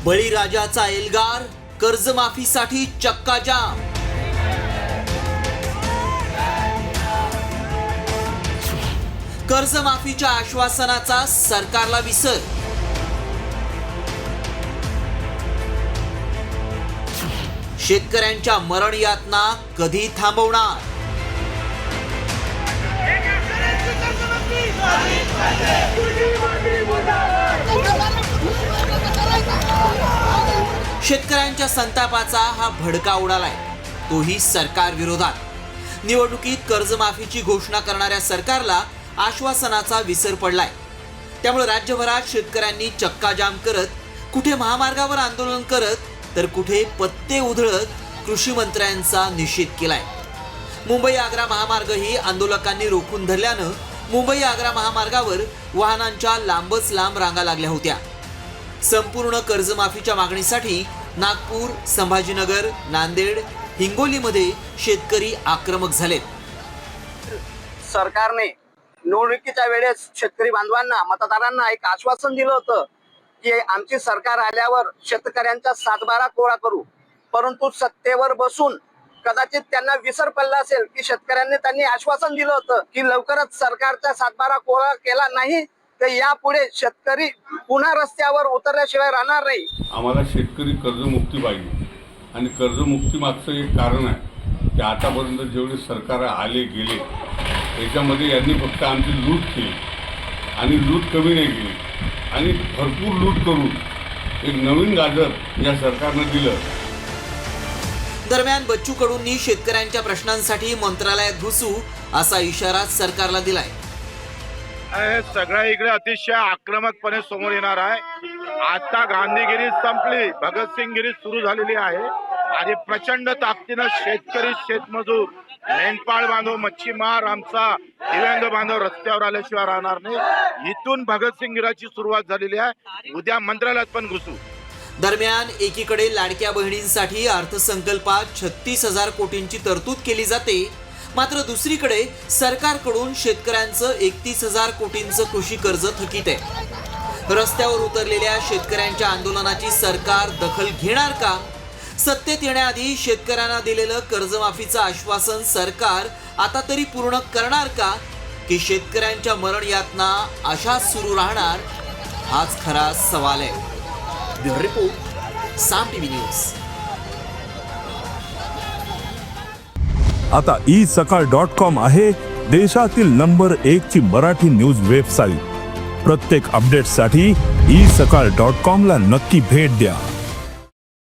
बळीराजाचा एल्गार, कर्जमाफीसाठी चक्काजाम। कर्जमाफीच्या आश्वासनाचा सरकारला विसर। शेतकऱ्यांच्या मरण यातना कधी थांबवणार? शेतकऱ्यांच्या संतापाचा हा भडका उडालाय, तोही सरकार विरोधात। निवडणुकीत कर्जमाफीची घोषणा करणाऱ्या सरकारला आश्वासनाचा विसर पडलाय। त्यामुळे राज्यभरात शेतकऱ्यांनी चक्काजाम करत, कुठे महामार्गावर आंदोलन करत तर कुठे पत्ते उधळत कृषी मंत्र्यांचा निषेध केलाय। मुंबई आग्रा महामार्गही आंदोलकांनी रोखून धरल्यानं मुंबई आग्रा महामार्गावर वाहनांच्या लांबच लांब रांगा लागल्या होत्या। संपूर्ण कर्जमाफीच्या मागणीसाठी नागपूर, संभाजीनगर, नांदेड, हिंगोलीमध्ये शेतकरी आक्रमक झालेत। सरकारने निवडणुकीच्या वेळेस शेतकरी बांधवांना, मतदारांना एक आश्वासन दिलं होतं की आमची सरकार आल्यावर शेतकऱ्यांचा सातबारा कोरा करू, परंतु सत्तेवर बसून कदाचित त्यांना विसर पडला असेल की शेतकऱ्यांनी त्यांनी आश्वासन दिलं होतं की लवकरच सरकारचा सातबारा कोरा केला नाही तर यापुढे शेतकरी पुन्हा रस्त्यावर उतरल्याशिवाय राहणार नाही। आम्हाला शेतकरी कर्जमुक्ती पाहिजे आणि कर्जमुक्ती मागचं एक कारण आहे की आतापर्यंत जेवढे सरकार आले गेले त्याच्यामध्ये यांनी फक्त आमची लूट केली आणि लूट कमी नाही केली आणि भरपूर लूट करून एक नवीन गाजर या सरकारनं दिलं। दरम्यान बच्चू कडूंनी शेतकऱ्यांच्या प्रश्नांसाठी मंत्रालयात घुसू असा इशारा सरकारला दिलाय। सगळ्या इकडे अतिशय आक्रमकपणे समोर येणार आहे। आता गांधीगिरी संपली, भगतसिंगगिरी सुरू झालेली आहे आणि प्रचंड ताकदीनं शेतकरी, शेतमजूर, मेंढपाळ बांधव, मच्छीमार, आमचा दिव्यांग बांधव रस्त्यावर आल्याशिवाय राहणार नाही। इथून भगतसिंगगिरीची सुरुवात झालेली आहे, उद्या मंत्रालयात पण घुसू। दरम्यान एकीकडे लाडक्या बहिणींसाठी अर्थसंकल्पात 36,000 कोटींची तरतूद केली जाते, मात्र दुसरीकडे सरकारकडून शेतकऱ्यांचं 31,000 कोटींचं कृषी कर्ज थकीत आहे। रस्त्यावर उतरलेल्या शेतकऱ्यांच्या आंदोलनाची सरकार दखल घेणार का? सत्तेत येण्याआधी शेतकऱ्यांना दिलेलं कर्जमाफीचं आश्वासन सरकार आता तरी पूर्ण करणार का, की शेतकऱ्यांच्या मरण यातना अशाच सुरू राहणार? हाच खरा सवाल आहे। ब्युरो रिपोर्ट, साम टीव्ही न्यूज। आता isakal.com आहे देशातील नंबर 1 ची मराठी न्यूज वेबसाईट। प्रत्येक अपडेटसाठी isakal.com ला नक्की भेट द्या।